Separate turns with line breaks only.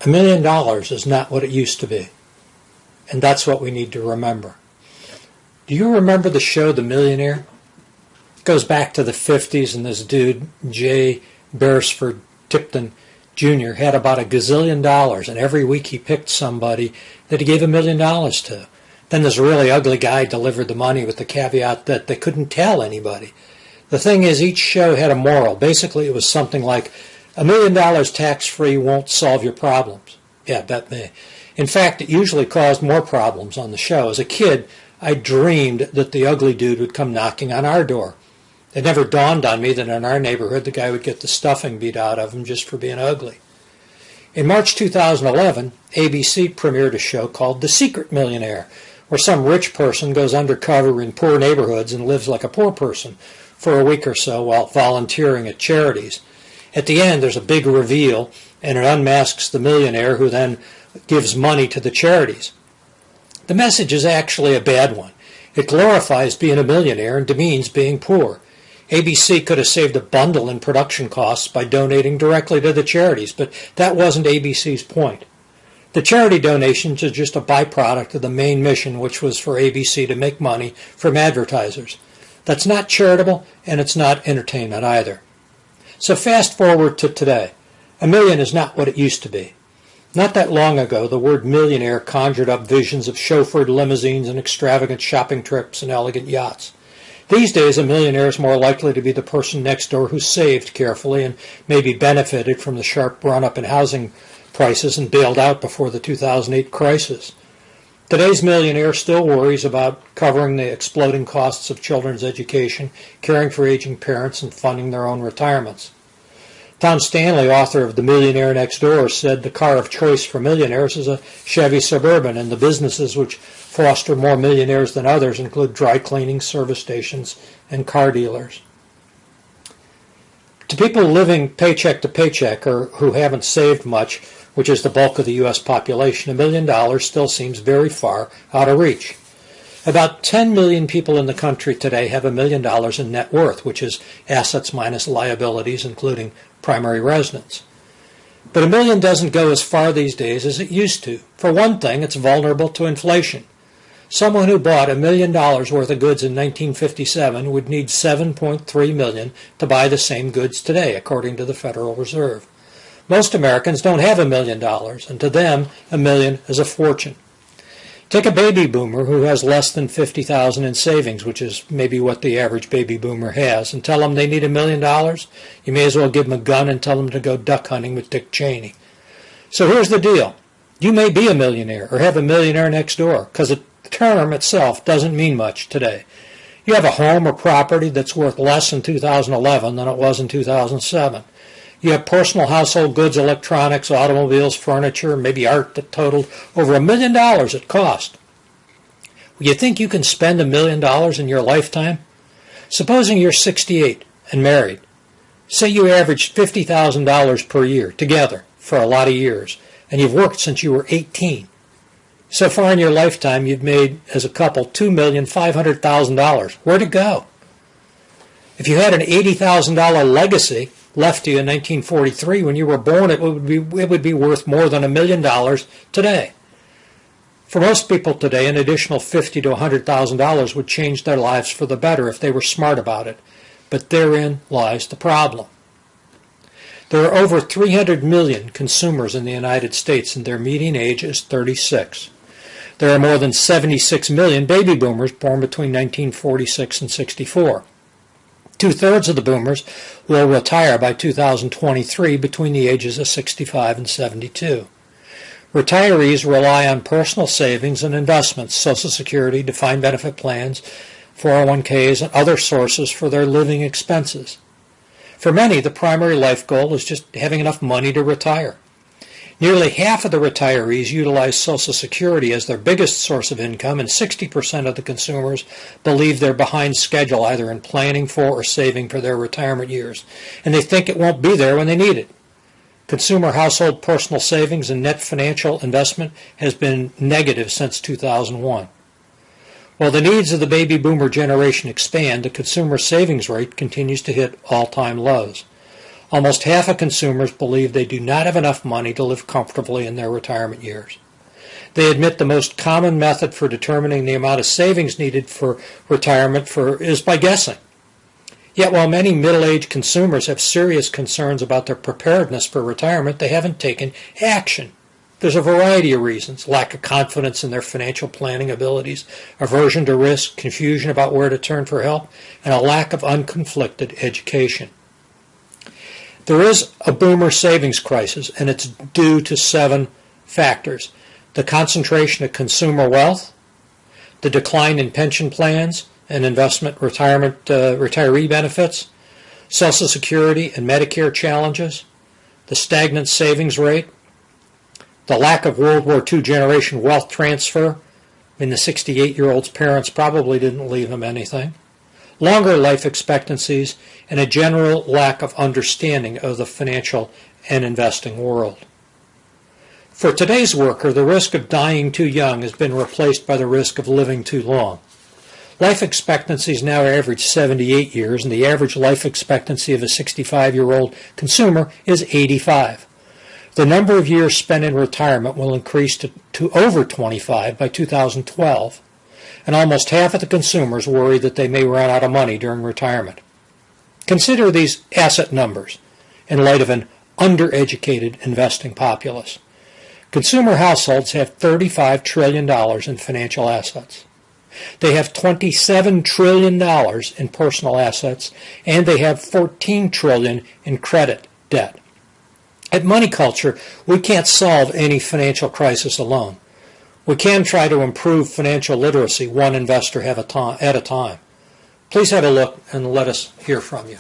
$1 million is not what it used to be. And that's what we need to remember. Do you remember the show The Millionaire? It goes back to the 50s, and this dude, J. Beresford Tipton Jr., had about $1 gazillion, and every week he picked somebody that he gave $1 million to. Then this really ugly guy delivered the money with the caveat that they couldn't tell anybody. The thing is, each show had a moral. Basically, it was something like, $1 million tax-free won't solve your problems. Yeah, bet me. In fact, it usually caused more problems on the show. As a kid, I dreamed that the ugly dude would come knocking on our door. It never dawned on me that in our neighborhood the guy would get the stuffing beat out of him just for being ugly. In March 2011, ABC premiered a show called The Secret Millionaire, where some rich person goes undercover in poor neighborhoods and lives like a poor person for a week or so while volunteering at charities. At the end, there's a big reveal, and it unmasks the millionaire who then gives money to the charities. The message is actually a bad one. It glorifies being a millionaire and demeans being poor. ABC could have saved a bundle in production costs by donating directly to the charities, but that wasn't ABC's point. The charity donations are just a byproduct of the main mission, which was for ABC to make money from advertisers. That's not charitable, and it's not entertainment either. So fast forward to today. $1 million is not what it used to be. Not that long ago, the word millionaire conjured up visions of chauffeured limousines and extravagant shopping trips and elegant yachts. These days, a millionaire is more likely to be the person next door who saved carefully and maybe benefited from the sharp run-up in housing prices and bailed out before the 2008 crisis. Today's millionaire still worries about covering the exploding costs of children's education, caring for aging parents, and funding their own retirements. Tom Stanley, author of The Millionaire Next Door, said the car of choice for millionaires is a Chevy Suburban, and the businesses which foster more millionaires than others include dry cleaning, service stations, and car dealers. To people living paycheck to paycheck or who haven't saved much, which is the bulk of the U.S. population, $1 million still seems very far out of reach. About 10 million people in the country today have $1 million in net worth, which is assets minus liabilities, including primary residence. But $1 million doesn't go as far these days as it used to. For one thing, it's vulnerable to inflation. Someone who bought $1 million worth of goods in 1957 would need $7.3 million to buy the same goods today, according to the Federal Reserve. Most Americans don't have $1 million, and to them, $1 million is a fortune. Take a baby boomer who has less than $50,000 in savings, which is maybe what the average baby boomer has, and tell them they need $1 million. You may as well give them a gun and tell them to go duck hunting with Dick Cheney. So here's the deal. You may be a millionaire or have a millionaire next door, because the term itself doesn't mean much today. You have a home or property that's worth less in 2011 than it was in 2007. You have personal household goods, electronics, automobiles, furniture, maybe art that totaled over $1 million at cost. You think you can spend $1 million in your lifetime? Supposing you're 68 and married. Say you averaged $50,000 per year together for a lot of years, and you've worked since you were 18. So far in your lifetime, you've made, as a couple, $2,500,000. Where'd it go? If you had an $80,000 legacy left to you in 1943 when you were born, it would be worth more than $1 million today. For most people today, an additional $50,000 to $100,000 would change their lives for the better if they were smart about it. But therein lies the problem. There are over 300 million consumers in the United States, and their median age is 36. There are more than 76 million baby boomers born between 1946 and 64. Two-thirds of the boomers will retire by 2023 between the ages of 65 and 72. Retirees rely on personal savings and investments, Social Security, defined benefit plans, 401ks, and other sources for their living expenses. For many, the primary life goal is just having enough money to retire. Nearly half of the retirees utilize Social Security as their biggest source of income, and 60% of the consumers believe they're behind schedule either in planning for or saving for their retirement years, and they think it won't be there when they need it. Consumer household personal savings and net financial investment has been negative since 2001. While the needs of the baby boomer generation expand, the consumer savings rate continues to hit all-time lows. Almost half of consumers believe they do not have enough money to live comfortably in their retirement years. They admit the most common method for determining the amount of savings needed for retirement is by guessing. Yet while many middle-aged consumers have serious concerns about their preparedness for retirement, they haven't taken action. There's a variety of reasons: lack of confidence in their financial planning abilities, aversion to risk, confusion about where to turn for help, and a lack of unconflicted education. There is a boomer savings crisis, and it's due to 7 factors: the concentration of consumer wealth, the decline in pension plans and retiree benefits, Social Security and Medicare challenges, the stagnant savings rate, the lack of World War II generation wealth transfer. I mean, the 68-year-old's parents probably didn't leave him anything, longer life expectancies, and a general lack of understanding of the financial and investing world. For today's worker, the risk of dying too young has been replaced by the risk of living too long. Life expectancies now average 78 years, and the average life expectancy of a 65-year-old consumer is 85. The number of years spent in retirement will increase to over 25 by 2012, and almost half of the consumers worry that they may run out of money during retirement. Consider these asset numbers in light of an undereducated investing populace. Consumer households have $35 trillion in financial assets. They have $27 trillion in personal assets, and they have $14 trillion in credit debt. At Money Culture, we can't solve any financial crisis alone. We can try to improve financial literacy one investor at a time. Please have a look and let us hear from you.